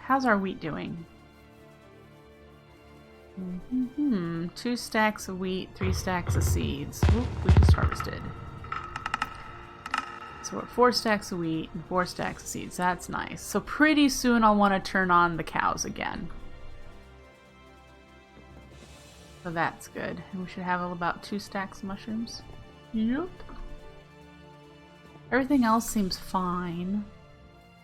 how's our wheat doing? 2 stacks of wheat, 3 stacks of seeds. Oop, we just harvested. So we're at 4 stacks of wheat and 4 stacks of seeds. That's nice. So pretty soon I'll want to turn on the cows again. So that's good. And we should have about 2 stacks of mushrooms. Yep. Everything else seems fine.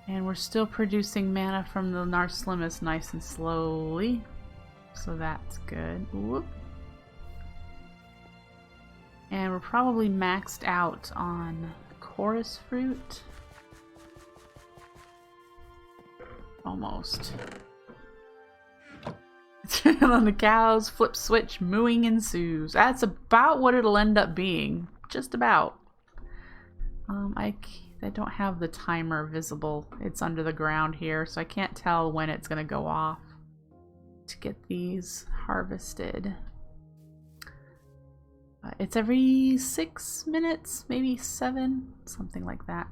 And we're still producing mana from the Narslimus nice and slowly. So that's good. Whoop. And we're probably maxed out on chorus fruit. Almost. Turn on the cows, flip switch, mooing ensues. That's about what it'll end up being. Just about. I don't have the timer visible. It's under the ground here, so I can't tell when it's going to go off to get these harvested. It's every 6 minutes, maybe 7, something like that.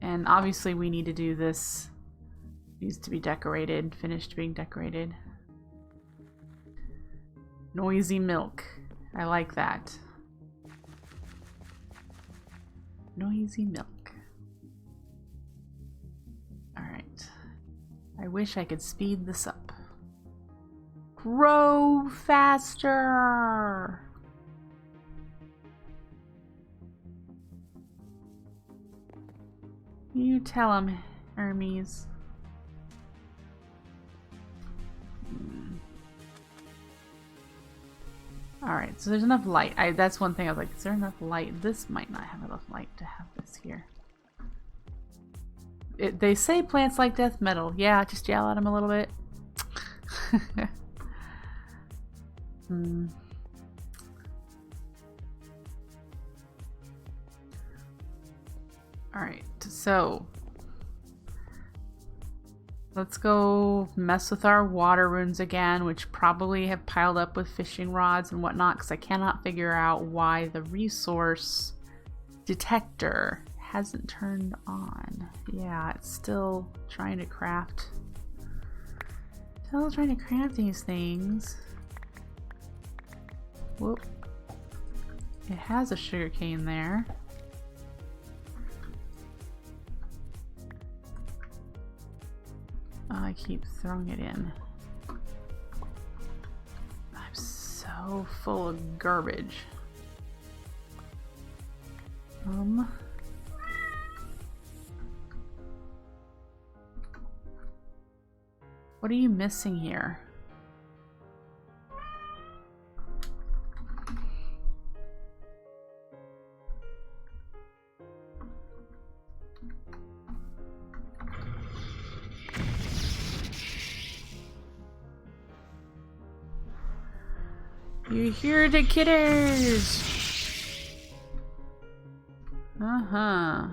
And obviously we need to do this. It needs to be decorated, finished being decorated. Noisy milk. I like that. Noisy milk. Alright. I wish I could speed this up. Grow faster! You tell him, Hermes. Alright, so there's enough light. That's one thing I was like, is there enough light? This might not have enough light to have this here. They say plants like death metal. Yeah, just yell at them a little bit. Alright, so let's go mess with our water runes again, which probably have piled up with fishing rods and whatnot, because I cannot figure out why the resource detector hasn't turned on. Yeah, it's still trying to craft. Still trying to craft these things. Whoop. It has a sugarcane there. I keep throwing it in. I'm so full of garbage. What are you missing here? You hear the kitters! Uh-huh.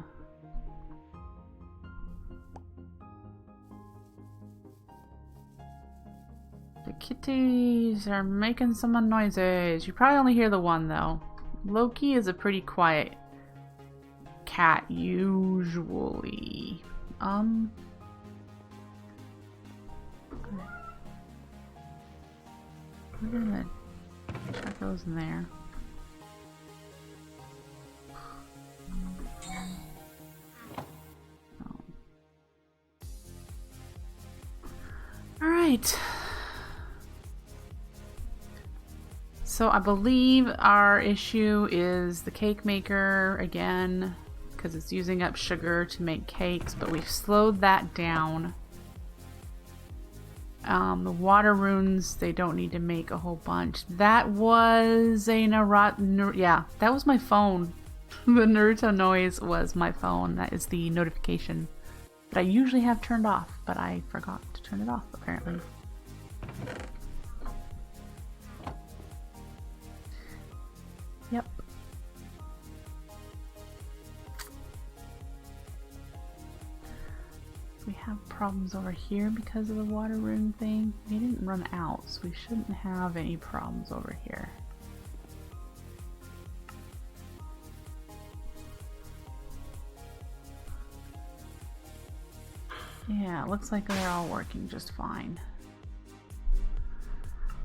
The kitties are making some noises. You probably only hear the one though. Loki is a pretty quiet cat usually. We're gonna chuck those in there. Oh. Alright. So I believe our issue is the cake maker again, because it's using up sugar to make cakes, but we've slowed that down. The water runes, they don't need to make a whole bunch. That was a yeah, that was my phone. The Naruto noise was my phone. That is the notification that I usually have turned off, but I forgot to turn it off apparently. Yep. We have problems over here because of the water rune thing. We didn't run out, so we shouldn't have any problems over here. Yeah, it looks like they're all working just fine.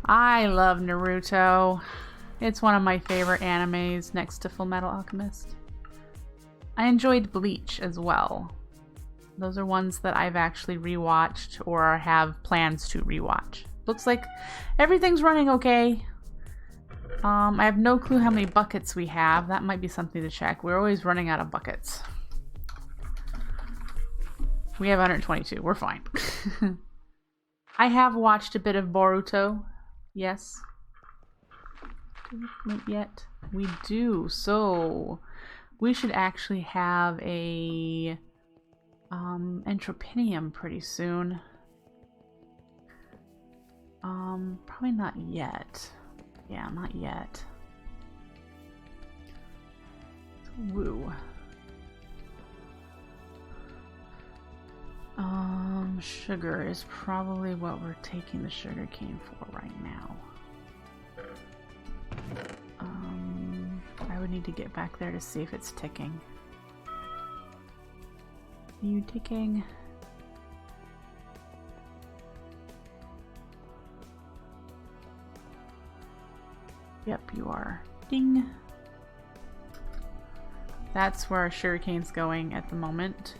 I love Naruto. It's one of my favorite animes next to Fullmetal Alchemist. I enjoyed Bleach as well. Those are ones that I've actually rewatched or have plans to rewatch. Looks like everything's running okay. I have no clue how many buckets we have. That might be something to check. We're always running out of buckets. We have 122. We're fine. I have watched a bit of Boruto. Yes. Not yet. We do. So we should actually have a Entropinium pretty soon. Probably not yet. Yeah, not yet. Woo. Sugar is probably what we're taking the sugar cane for right now. I would need to get back there to see if it's ticking. Are you ticking? Yep, you are. Ding! That's where our sugarcane's going at the moment.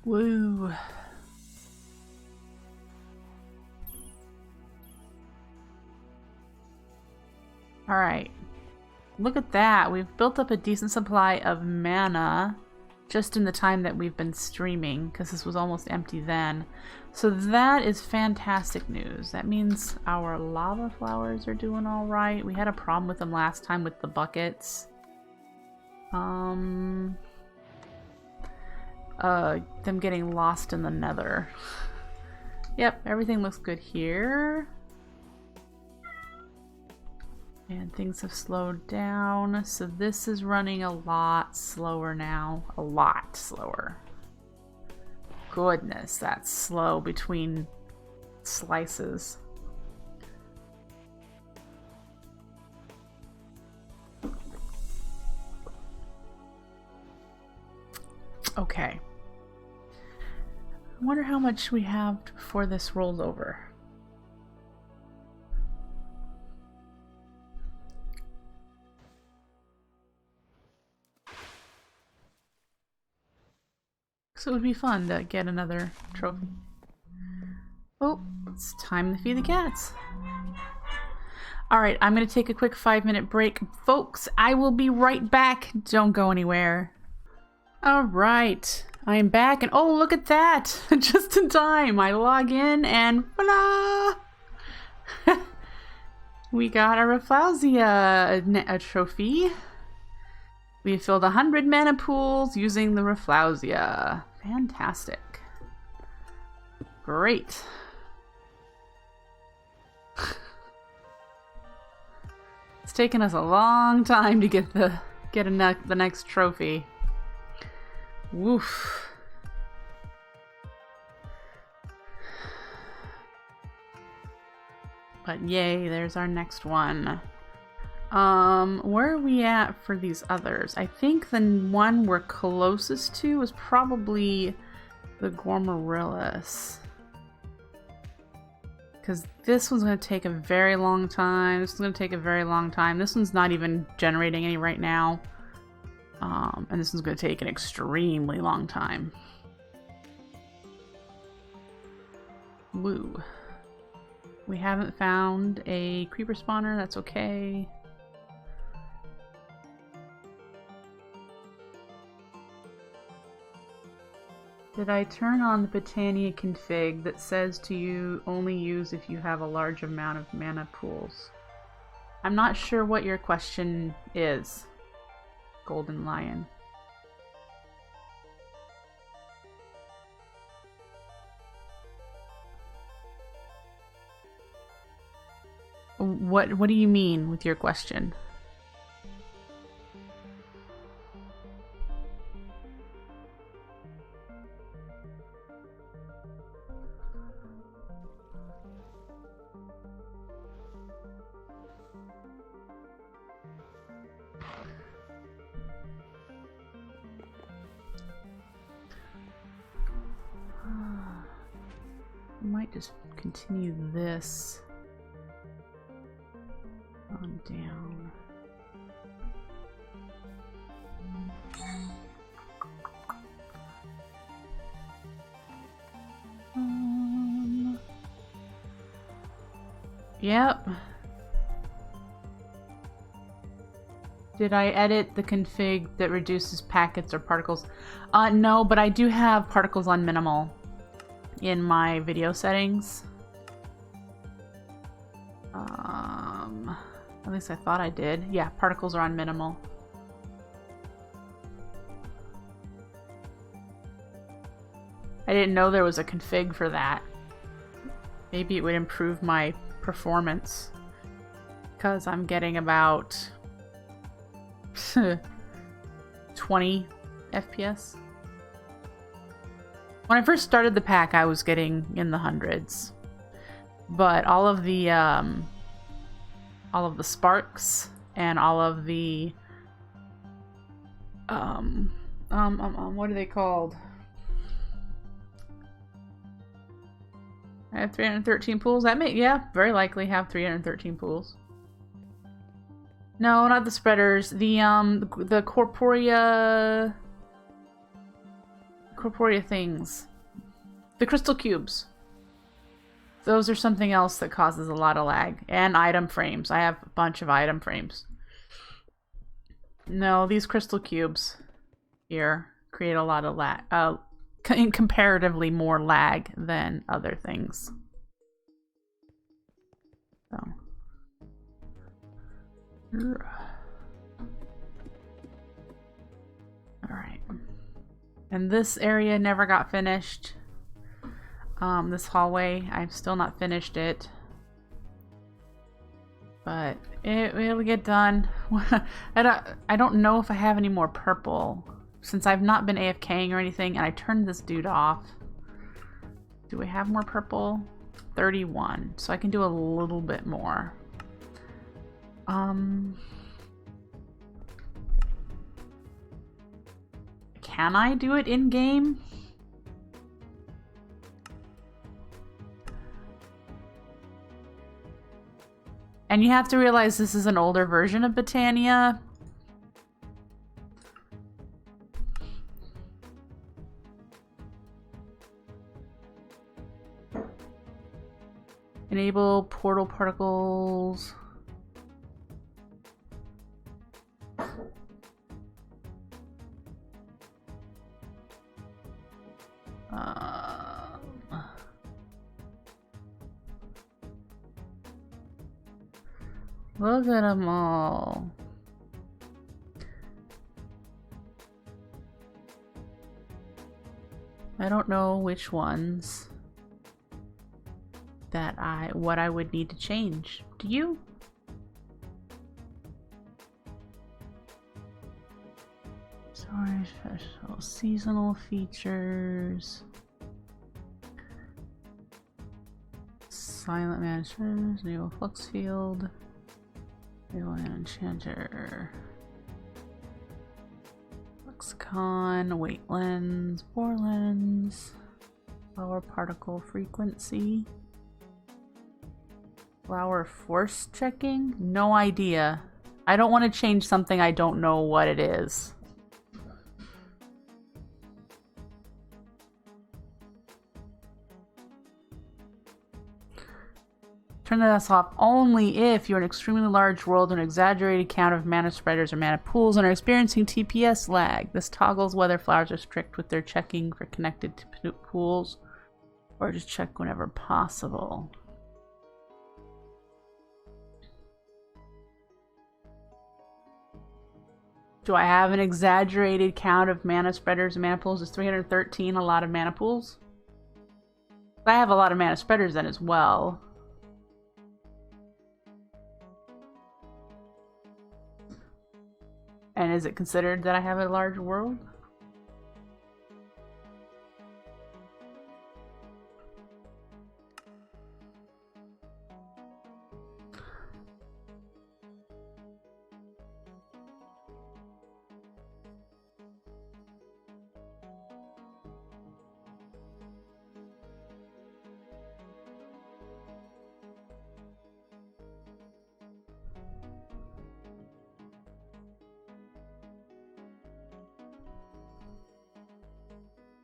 Woo! Alright. Look at that. We've built up a decent supply of mana just in the time that we've been streaming, because this was almost empty then. So that is fantastic news. That means our lava flowers are doing alright. We had a problem with them last time with the buckets. Them getting lost in the nether. Yep, everything looks good here. And things have slowed down, so this is running a lot slower now. A lot slower. Goodness, that's slow between slices. Okay. I wonder how much we have before this rolls over. So it would be fun to get another trophy. Oh, it's time to feed the cats. Alright, I'm going to take a quick 5-minute break. Folks, I will be right back. Don't go anywhere. Alright, I am back and oh, look at that! Just in time, I log in and voila! We got a Rafflesia trophy. We filled 100 mana pools using the Rafflesia. Fantastic. Great. It's taken us a long time to get the next trophy. Woof. But yay, there's our next one. Where are we at for these others? I think the one we're closest to is probably the Gormarillus. Because this one's going to take a very long time. This is going to take a very long time. This one's not even generating any right now. And this one's going to take an extremely long time. Woo. We haven't found a creeper spawner. That's okay. Did I turn on the Botania config that says to you only use if you have a large amount of mana pools? I'm not sure what your question is, Golden Lion. What do you mean with your question? might just continue this on down. Yep. Did I edit the config that reduces packets or particles? No, but I do have particles on minimal in my video settings. At least I thought I did. Yeah, particles are on minimal. I didn't know there was a config for that. Maybe it would improve my performance, because I'm getting about 20 FPS. When I first started the pack, I was getting in the hundreds, but all of the sparks and all of the what are they called? I have 313 pools. That may, yeah, very likely have 313 pools. No, not the spreaders. The corporea things. The crystal cubes. Those are something else that causes a lot of lag. And item frames. I have a bunch of item frames. No, these crystal cubes here create a lot of lag. Comparatively more lag than other things. So. Alright. And this area never got finished. This hallway, I've still not finished it. But it'll get done. I don't know if I have any more purple. Since I've not been AFKing or anything, and I turned this dude off. Do we have more purple? 31. So I can do a little bit more. Can I do it in-game? And you have to realize this is an older version of Botania. Enable portal particles. Look at them all. I don't know which ones that what I would need to change. Do you? Storage special seasonal features. Silent management, enable flux field. Enable an enchanter. Lexicon, weight lens, bore lens, lower particle frequency. Flower force checking? No idea. I don't want to change something I don't know what it is. Turn this off only if you're an extremely large world and an exaggerated count of mana spreaders or mana pools and are experiencing TPS lag. This toggles whether flowers are strict with their checking for connected to pools or just check whenever possible. Do I have an exaggerated count of mana spreaders and mana pools? Is 313 a lot of mana pools? I have a lot of mana spreaders then as well. And is it considered that I have a large world?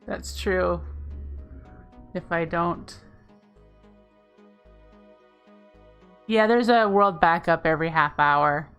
That's true. If I don't... Yeah, there's a world backup every half hour.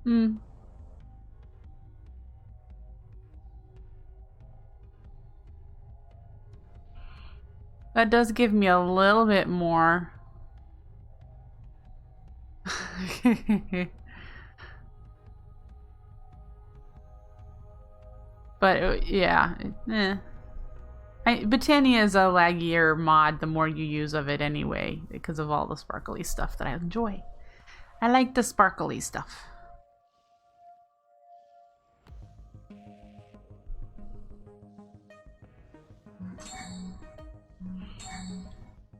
Hmm. That does give me a little bit more. But yeah, Botania is a laggier mod the more you use of it anyway, because of all the sparkly stuff that I enjoy. I like the sparkly stuff.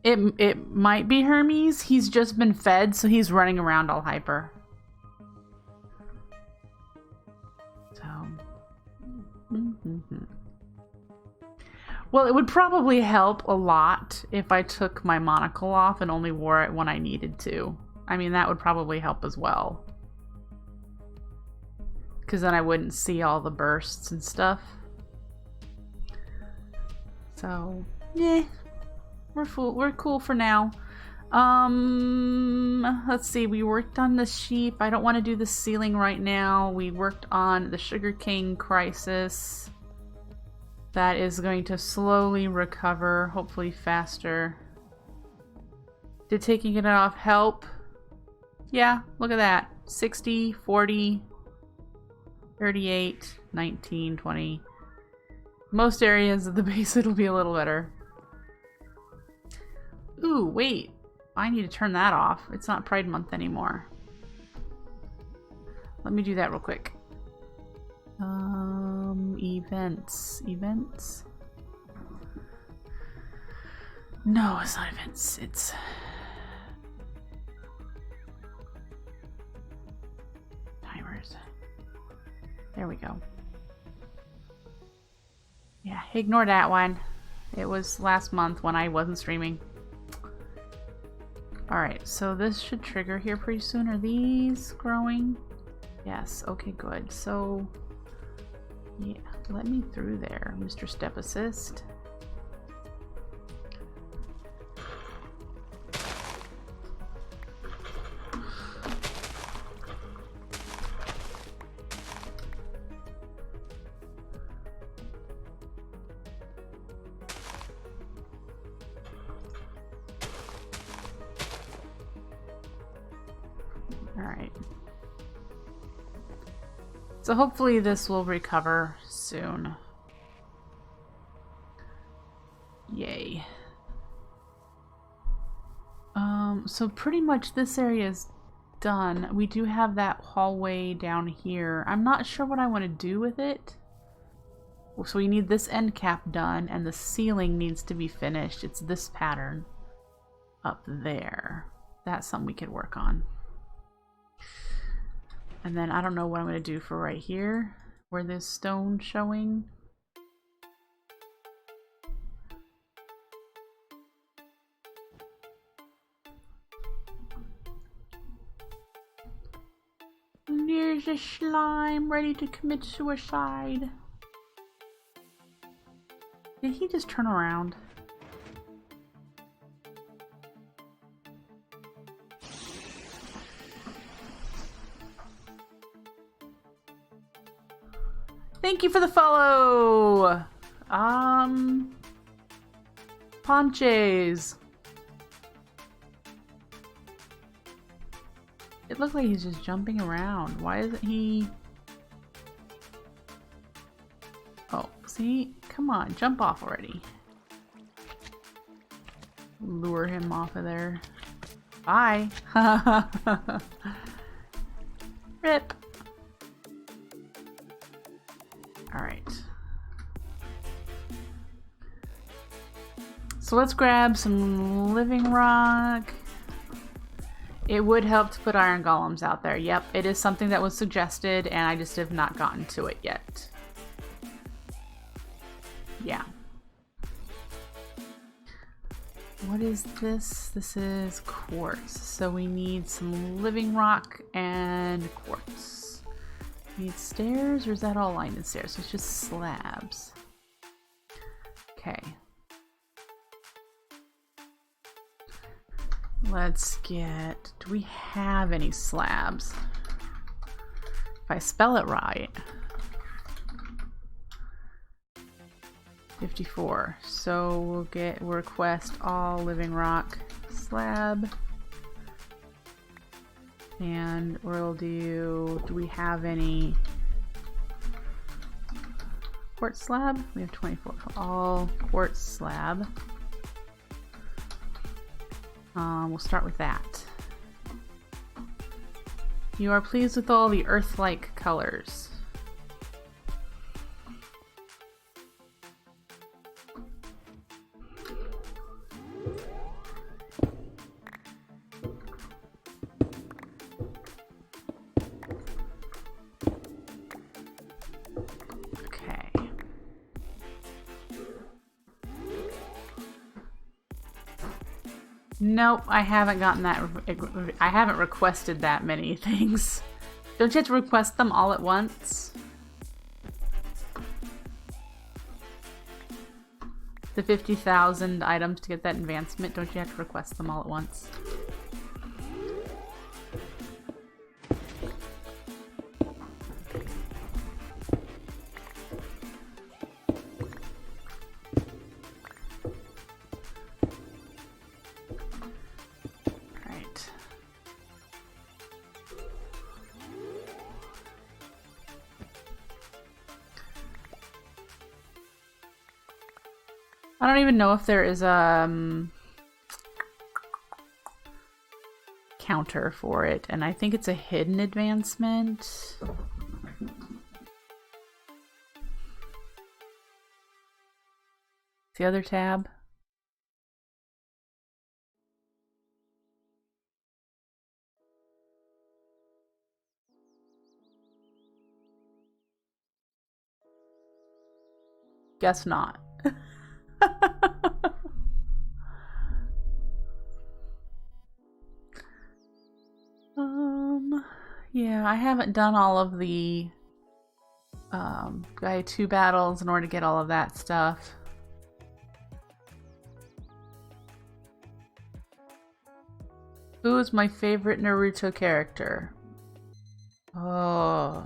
It might be Hermes. He's just been fed, so he's running around all hyper. So... Well, it would probably help a lot if I took my monocle off and only wore it when I needed to. I mean, that would probably help as well. Because then I wouldn't see all the bursts and stuff. So, yeah. We're cool for now. Let's see. We worked on the sheep. I don't want to do the ceiling right now. We worked on the sugarcane crisis. That is going to slowly recover, hopefully faster. Did taking it off help? Yeah, look at that. 60, 40, 38, 19, 20. Most areas of the base it'll be a little better. Ooh, wait. I need to turn that off. It's not Pride Month anymore. Let me do that real quick. Events. Events? No, it's not events. It's... timers. There we go. Yeah, ignore that one. It was last month when I wasn't streaming. Alright, so this should trigger here pretty soon. Are these growing? Yes, okay, good. So, yeah, let me through there, Mr. Step Assist. Alright. So hopefully this will recover soon. Yay. So pretty much this area is done. We do have that hallway down here. I'm not sure what I want to do with it. So we need this end cap done, and the ceiling needs to be finished. It's this pattern up there. That's something we could work on. And then I don't know what I'm going to do for right here, where this stone showing. There's a slime ready to commit suicide. Did he just turn around? Thank you for the follow! Ponches. It looked like he's just jumping around. Why isn't he... Oh, see? Come on, jump off already. Lure him off of there. Bye! Rip! Alright. So let's grab some living rock. It would help to put iron golems out there. Yep, it is something that was suggested, and I just have not gotten to it yet. Yeah. What is this? This is quartz. So we need some living rock and quartz. We need stairs, or is that all lined in stairs? So it's just slabs. Okay. Let's get... Do we have any slabs? If I spell it right. 54. So we'll request all living rock slab. And we'll do we have any quartz slab? We have 24. All quartz slab. We'll start with that. You are pleased with all the earth-like colors. Nope, I haven't gotten that. I haven't requested that many things. Don't you have to request them all at once? The 50,000 items to get that advancement, don't you have to request them all at once? I don't even know if there is a counter for it, and I think it's a hidden advancement. The other tab. Guess not. Yeah, I haven't done all of the Gaia 2 battles in order to get all of that stuff. Who is my favorite Naruto character? Oh.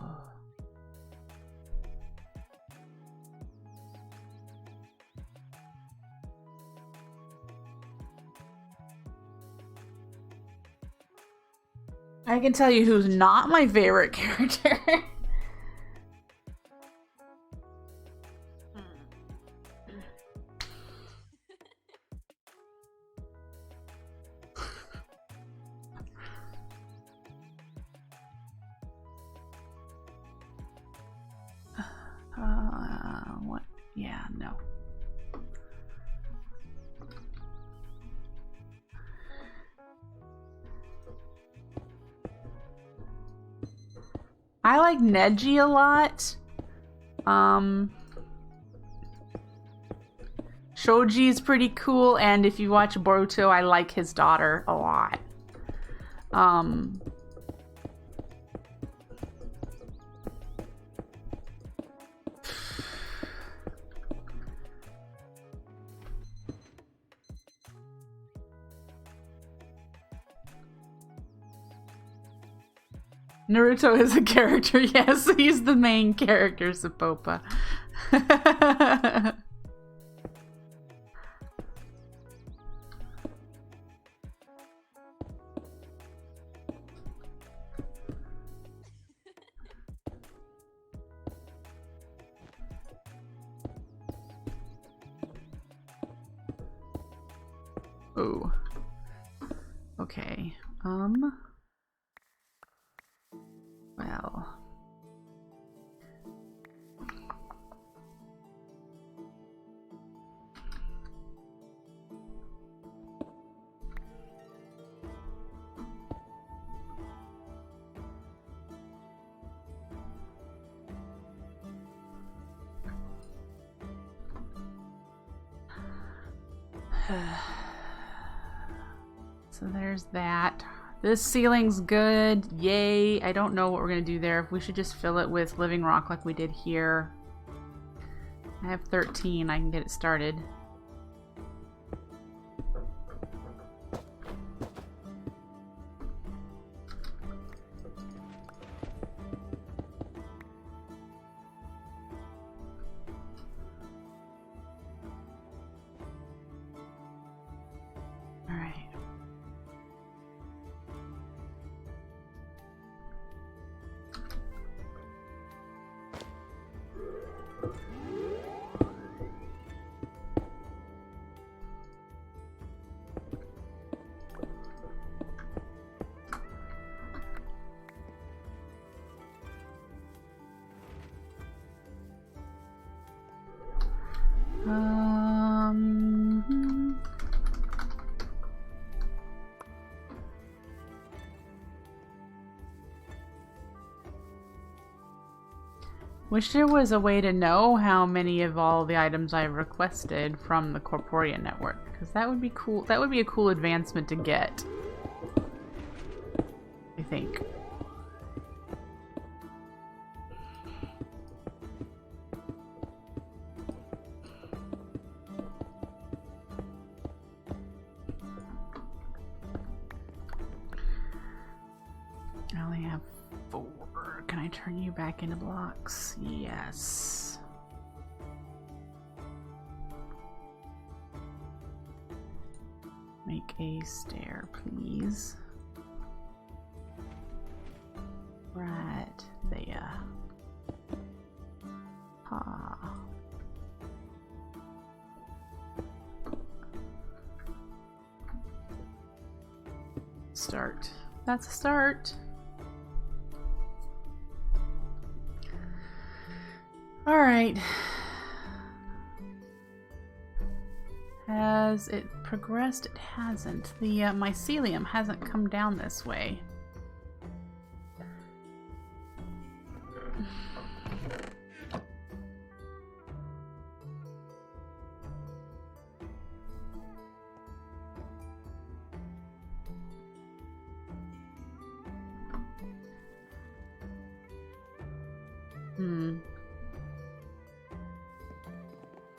I can tell you who's not my favorite character. What? Yeah, no. I like Neji a lot. Shoji is pretty cool, and if you watch Boruto, I like his daughter a lot. Naruto is a character, yes, he's the main character, Sapopa. Ooh. Okay. Well. So there's that. This ceiling's good. Yay. I don't know what we're going to do there. We should just fill it with living rock like we did here. I have 13. I can get it started. Wish there was a way to know how many of all the items I've requested from the Corporea network, because that would be cool. That would be a cool advancement to get, I think. I only have 4. Can I turn you back into blocks? Yes. Make a stair, please. Right there. Ha. Start. That's a start. All right. Has it progressed? It hasn't. The mycelium hasn't come down this way.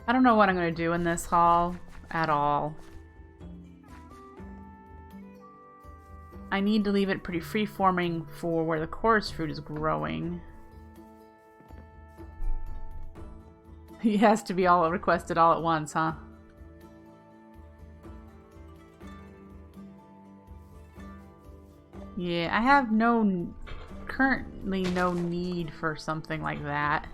I don't know what I'm going to do in this hall at all. I need to leave it pretty free-forming for where the chorus fruit is growing. He has to be all requested all at once, huh? Yeah, I have currently no need for something like that.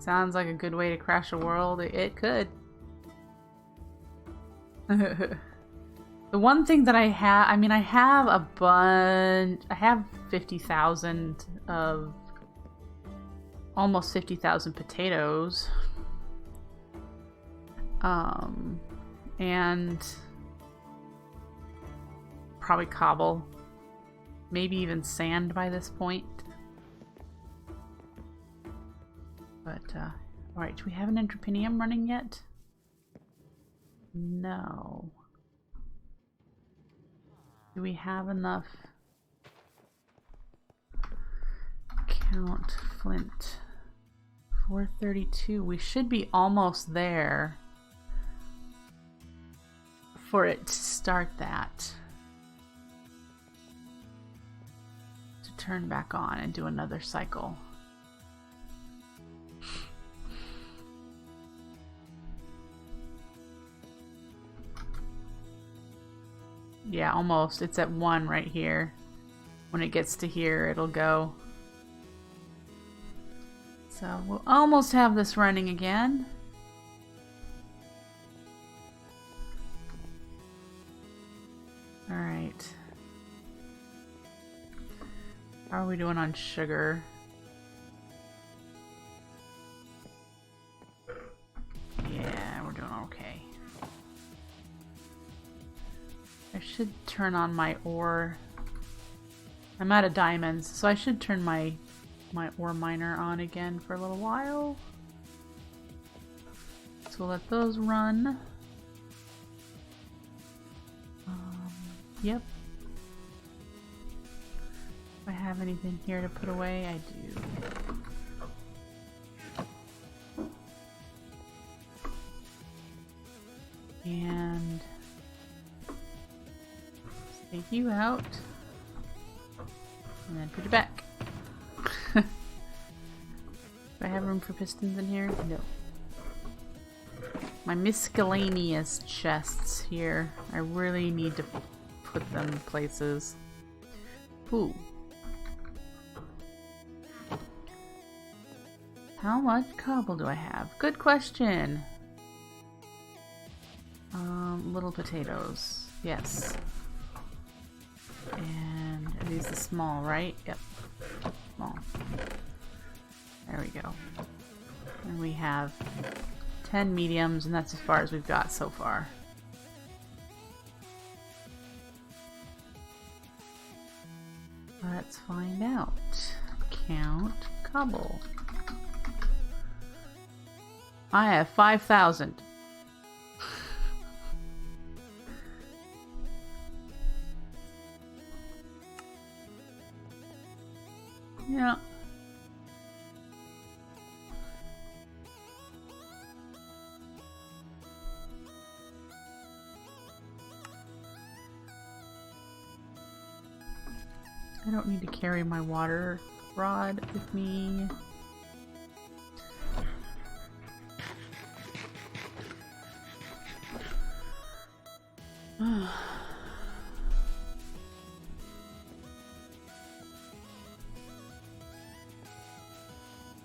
Sounds like a good way to crash a world. It could. The one thing that I have, I mean, I have a bunch, I have 50,000 of, almost 50,000 potatoes. And probably cobble, maybe even sand by this point. But, alright, do we have an entrepinium running yet? No. Do we have enough? Count flint. 432. We should be almost there for it to start that. To turn back on and do another cycle. Yeah, almost. It's at 1 right here. When it gets to here, it'll go. So we'll almost have this running again. Alright. How are we doing on sugar? Yeah, we're doing okay. I should turn on my ore. I'm out of diamonds, so I should turn my my ore miner on again for a little while. So we'll let those run. Yep. Do I have anything here to put away? I do. And take you out. And then put it back. Do I have room for pistons in here? No. My miscellaneous chests here. I really need to put them places. Ooh. How much cobble do I have? Good question. Little potatoes. Yes. And are these the small, right? Yep. Small. There we go. And we have 10 mediums, and that's as far as we've got so far. Let's find out. Count cobble. I have 5,000. Yeah. I don't need to carry my water rod with me.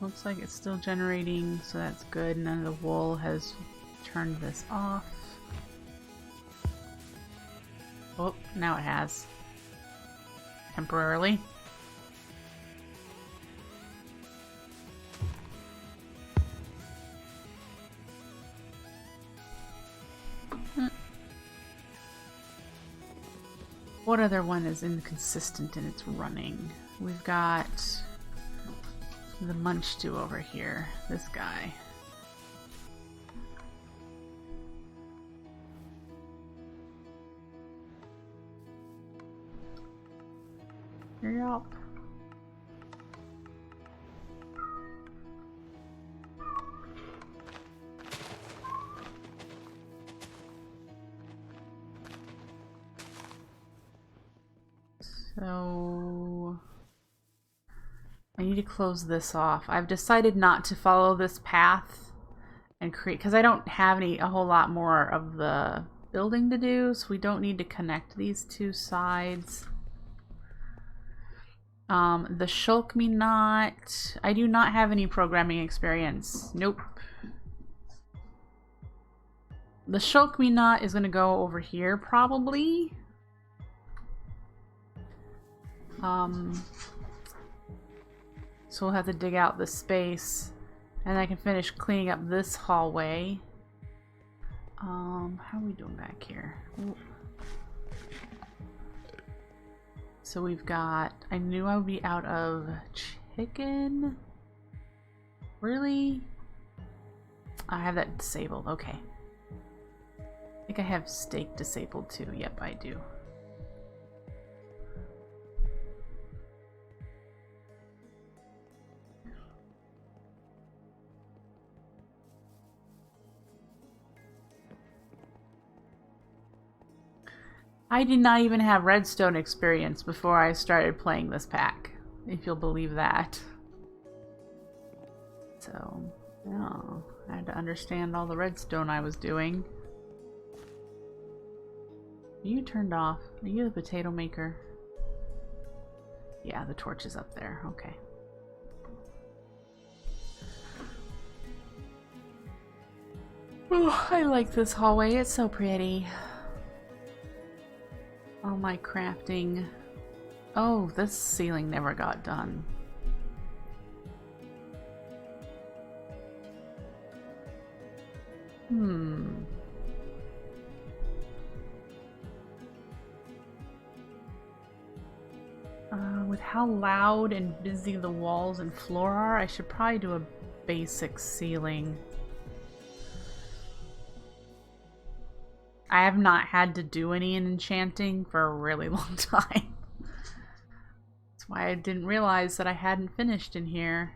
Looks like it's still generating, so that's good. None of the wool has turned this off. Oh, now it has. Temporarily. What other one is inconsistent in its running? We've got the munch stew over here. This guy. Yup. So I need to close this off. I've decided not to follow this path and create, because I don't have a whole lot more of the building to do, so we don't need to connect these two sides. The shulk me not. I do not have any programming experience. Nope. The shulk me not is going to go over here probably. So we'll have to dig out the space, and I can finish cleaning up this hallway. How are we doing back here? Ooh. So we've got, I knew I would be out of chicken. Really? I have that disabled. Okay. I think I have steak disabled too. Yep, I do. I did not even have redstone experience before I started playing this pack, if you'll believe that. So, yeah, I had to understand all the redstone I was doing. Are you turned off? Are you the potato maker? Yeah, the torch is up there. Okay. Oh, I like this hallway. It's so pretty. All my crafting. Oh, this ceiling never got done. With how loud and busy the walls and floor are. I should probably do a basic ceiling. I have not had to do any enchanting for a really long time. That's why I didn't realize that I hadn't finished in here.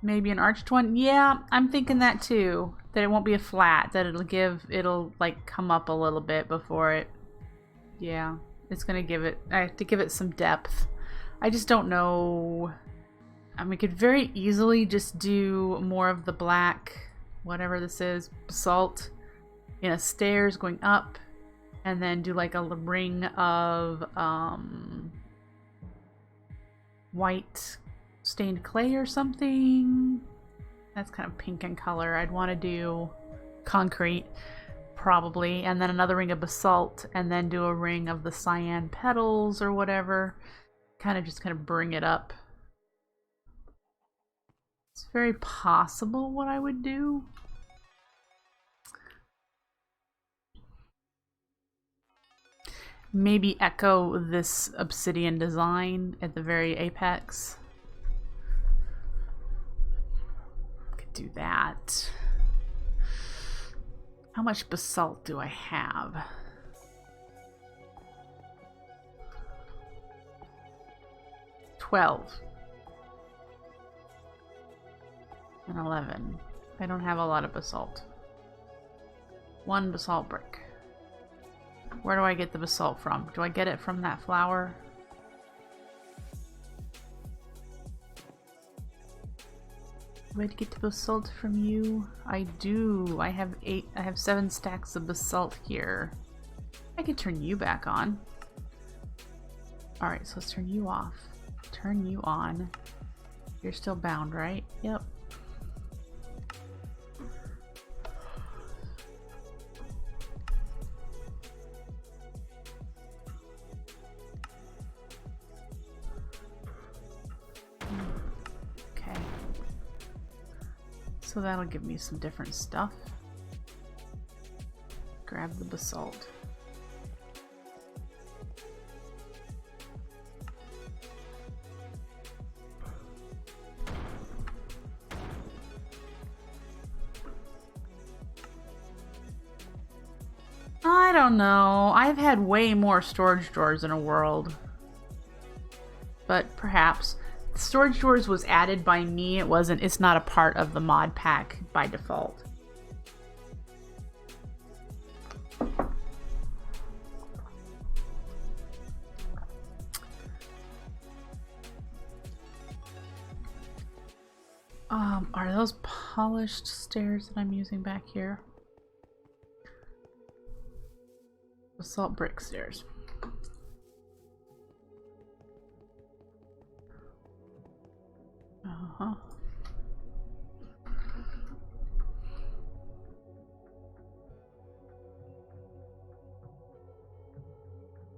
Maybe an arched one? Yeah, I'm thinking that too. That it won't be a flat, that it'll like come up a little bit before it. Yeah, it's gonna give it, I have to give it some depth. I just don't know. I mean, we could very easily just do more of the black, whatever this is, basalt, you know, stairs going up, and then do like a ring of white stained clay or something. That's kind of pink in color. I'd want to do concrete probably, and then another ring of basalt, and then do a ring of the cyan petals or whatever. Kind of bring it up. It's very possible what I would do. Maybe echo this obsidian design at the very apex. Do that. How much basalt do I have? 12 and 11. I don't have a lot of basalt. 1 basalt brick. Where do I get the basalt from? Do I get it from that flower? Where to get the basalt from you? I do. I have 7 stacks of basalt here. I could turn you back on. Alright, so let's turn you off. Turn you on. You're still bound, right? Yep. So that'll give me some different stuff. Grab the basalt. I don't know. I've had way more storage drawers in a world. But perhaps. Storage drawers was added by me. It's not a part of the mod pack by default. Are those polished stairs that I'm using back here? Basalt brick stairs. Uh-huh.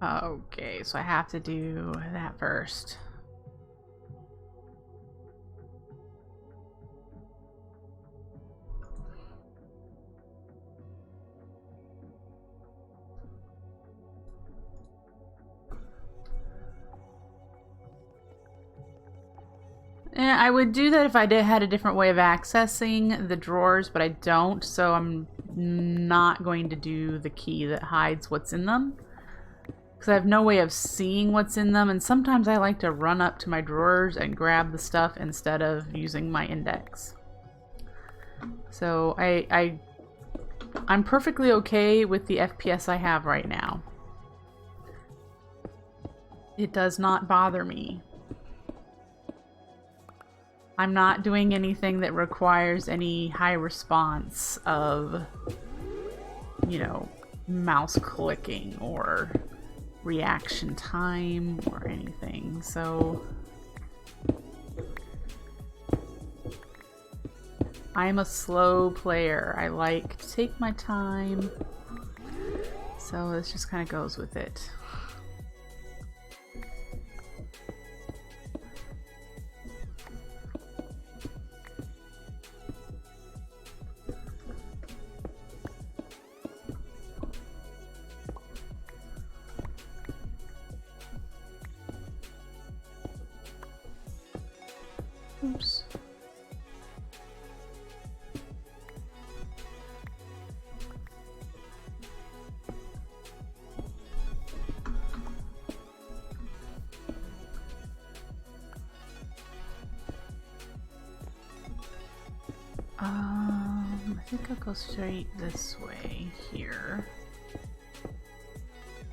Okay, so I have to do that first. I would do that if I had a different way of accessing the drawers, but I don't, so I'm not going to do the key that hides what's in them. Because I have no way of seeing what's in them, and sometimes I like to run up to my drawers and grab the stuff instead of using my index. So I'm perfectly okay with the FPS I have right now. It does not bother me. I'm not doing anything that requires any high response of, you know, mouse clicking or reaction time or anything, so I'm a slow player. I like to take my time, so this just kind of goes with it. I think I'll go straight this way here.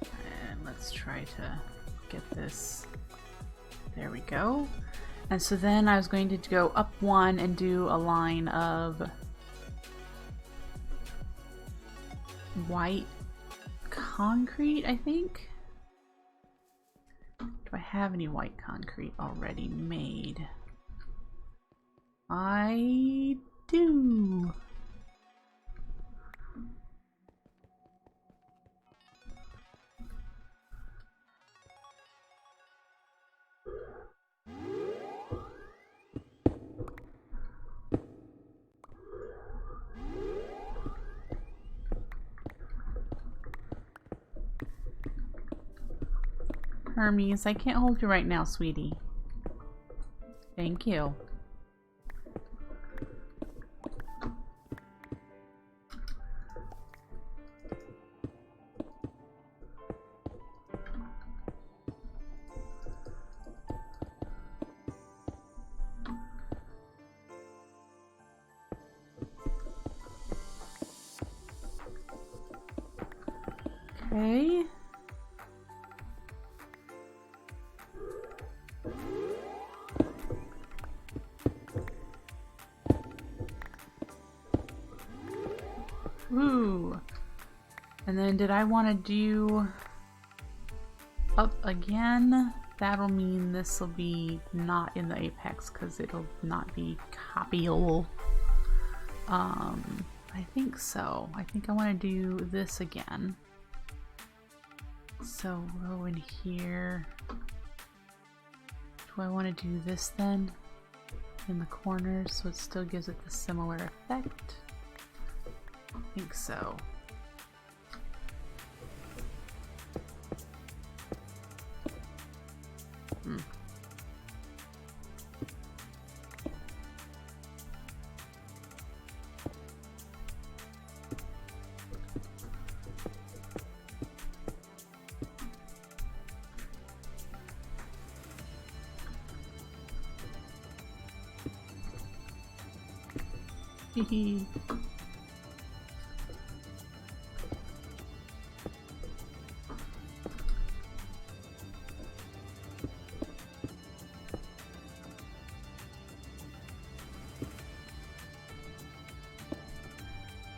And let's try to get this. There we go. And so then I was going to go up one and do a line of white concrete, I think. Do I have any white concrete already made? I do. Hermes, I can't hold you right now, sweetie. Thank you. Okay. Ooh. And then did I want to do up again? That'll mean this will be not in the apex because it'll not be copyable. I think so. I think I want to do this again. So go in here. Do I want to do this then? In the corners so it still gives it the similar effect? I think so. Hee.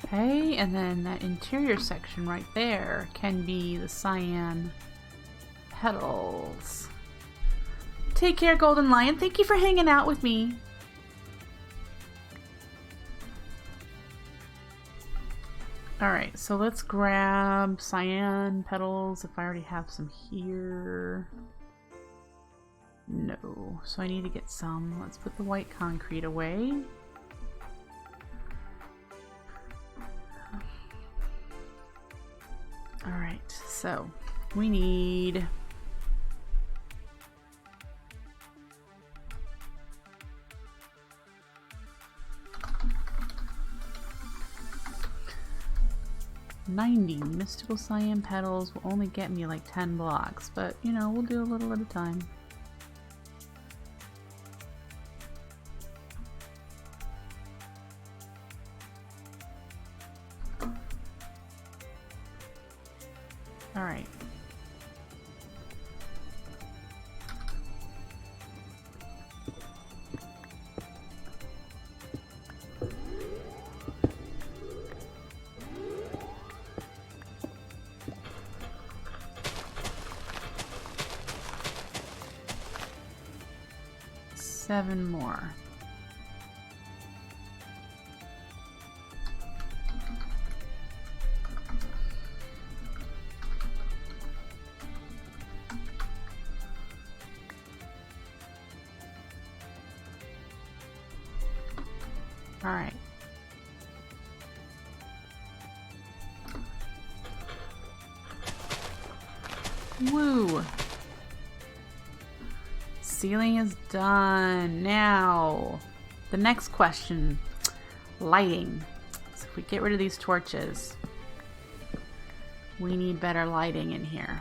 Okay, and then that interior section right there can be the cyan petals. Take care, Golden Lion. Thank you for hanging out with me. Alright, so let's grab cyan petals if I already have some here. No, so I need to get some. Let's put the white concrete away. Alright, so we need mystical cyan petals will only get me like 10 blocks, but you know, we'll do a little at a time. All right. Seven more. All right. Woo! Ceiling is done. Now, the next question, lighting. So if we get rid of these torches, we need better lighting in here.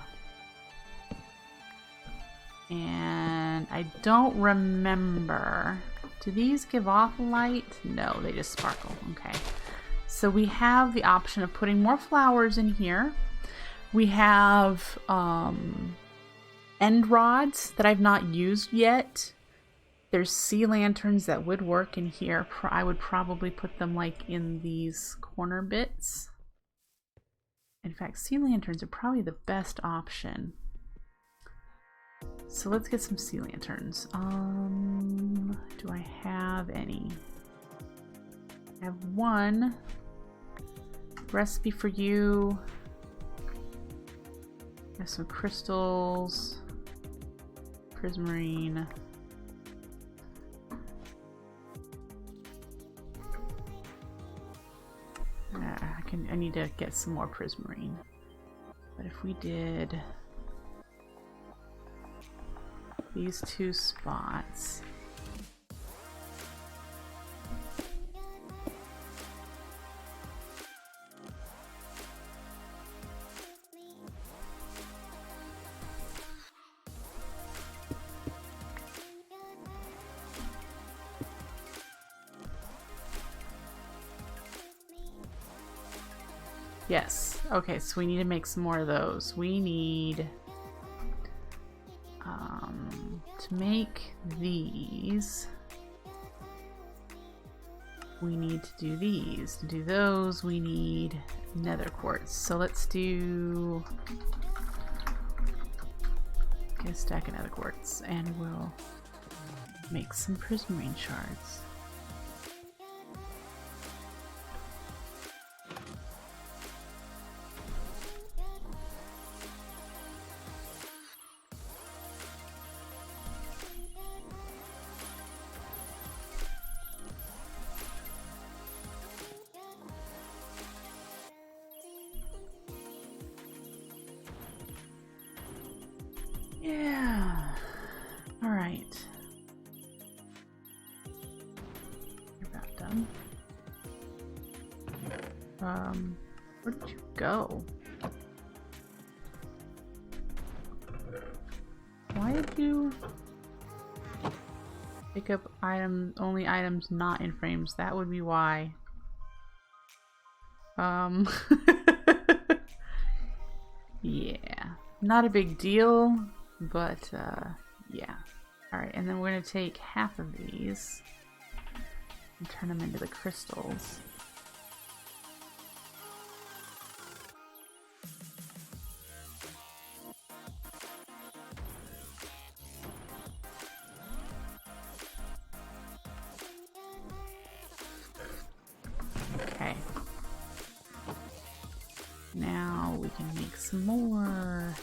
And I don't remember Do these give off light? No, they just sparkle. Okay. So we have the option of putting more flowers in here. We have end rods that I've not used yet. There's sea lanterns that would work in here. I would probably put them like in these corner bits. In fact, sea lanterns are probably the best option. So let's get some sea lanterns. Do I have any? I have one. Recipe for you. I have some crystals. Prismarine. I need to get some more prismarine. But if we did these 2 spots. Yes. Okay, so we need to make some more of those. We need to make these. We need to do these. To do those, we need nether quartz. So let's do get a stack of nether quartz, and we'll make some prismarine shards. Yeah. All right. You're about done. Where did you go? Why did you pick up only items not in frames? That would be why. Yeah. Not a big deal. But, yeah. Alright, and then we're going to take half of these and turn them into the crystals. Okay. Now we can make some more.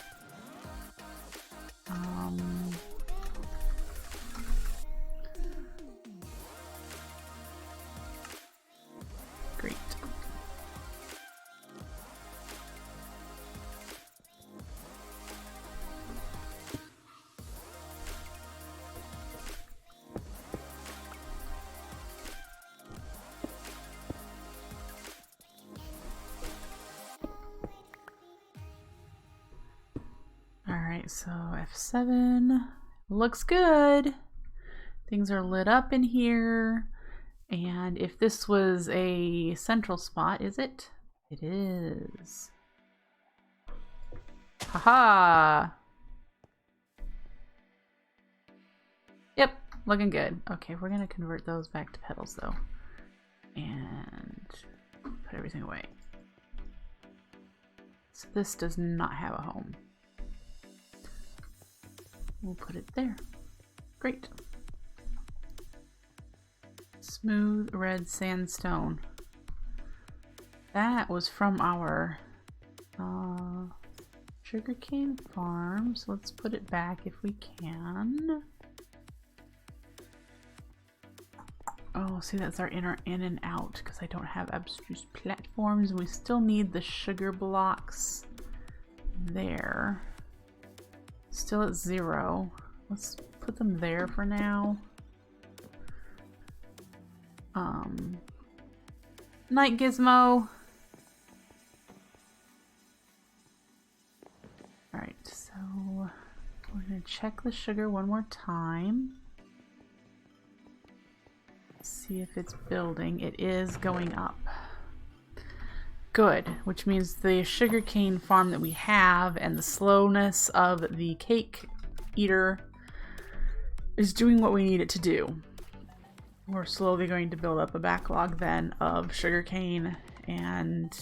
Great. Alright, so F7 looks good. Things are lit up in here. And if this was a central spot, is it? It is. Haha! Yep, looking good. Okay, we're gonna convert those back to petals though. And put everything away. So this does not have a home. We'll put it there. Great. Smooth red sandstone. That was from our sugarcane farm. So let's put it back if we can. Oh, see, that's our inner in and out because I don't have abstruse platforms, and we still need the sugar blocks there. Still at 0. Let's put them there for now. Night Gizmo. Alright, so we're gonna check the sugar one more time. see if it's building. It is going up. Good, which means the sugarcane farm that we have and the slowness of the cake eater is doing what we need it to do. We're slowly going to build up a backlog then of sugarcane, and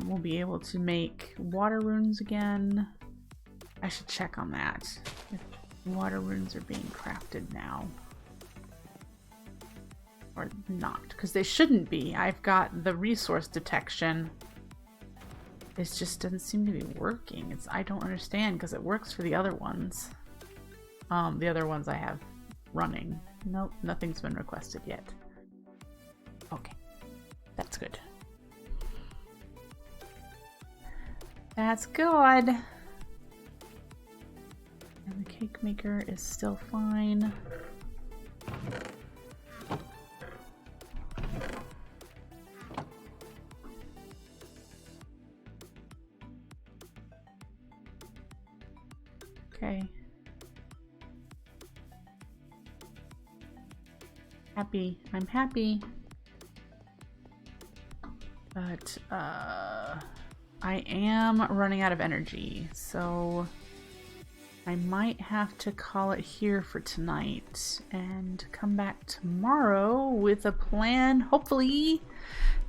we'll be able to make water runes again. I should check on that. If water runes are being crafted now. Or not, because they shouldn't be. I've got the resource detection. It just doesn't seem to be working. I don't understand, because it works for the other ones. The other ones I have running. Nope, nothing's been requested yet. Okay, that's good. That's good. And the cake maker is still fine. Okay. Happy. I'm happy. But, I am running out of energy, so I might have to call it here for tonight and come back tomorrow with a plan. Hopefully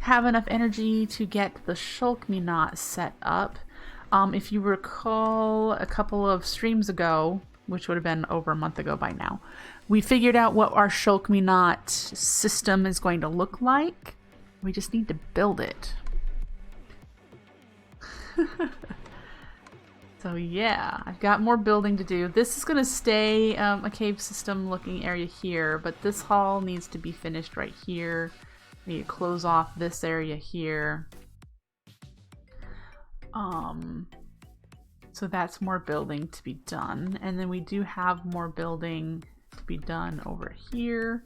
have enough energy to get the Shulk Me Not set up. If you recall a couple of streams ago, which would have been over a month ago by now, we figured out what our Shulk Me Not system is going to look like. We just need to build it. So yeah, I've got more building to do. This is going to stay a cave system looking area here, but this hall needs to be finished right here. We need to close off this area here. So that's more building to be done. And then we do have more building to be done over here.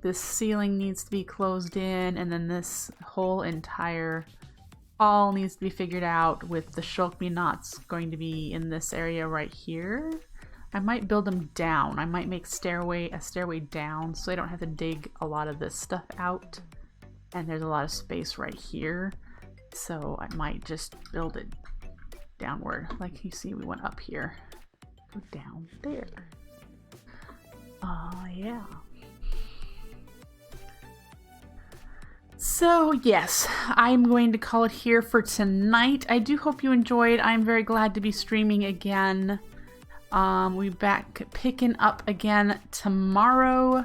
This ceiling needs to be closed in, and then this whole entire hall needs to be figured out with the Shulk Me Nots going to be in this area right here. I might build them down. I might make a stairway down so I don't have to dig a lot of this stuff out. And there's a lot of space right here. So I might just build it downward. Like you see, we went up here. Go down there. Yeah. So yes, I'm going to call it here for tonight. I do hope you enjoyed. I'm very glad to be streaming again. We'll be back picking up again tomorrow.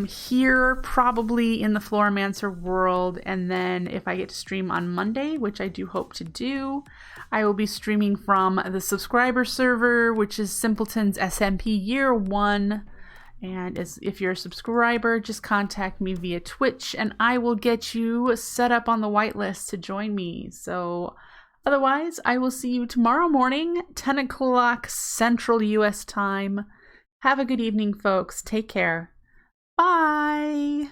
Here, probably in the Floramancer world, and then if I get to stream on Monday, which I do hope to do, I will be streaming from the subscriber server, which is Simpletons SMP Year 1. And if you're a subscriber, just contact me via Twitch and I will get you set up on the whitelist to join me. So otherwise, I will see you tomorrow morning, 10 o'clock Central US time. Have a good evening, folks. Take care. Bye!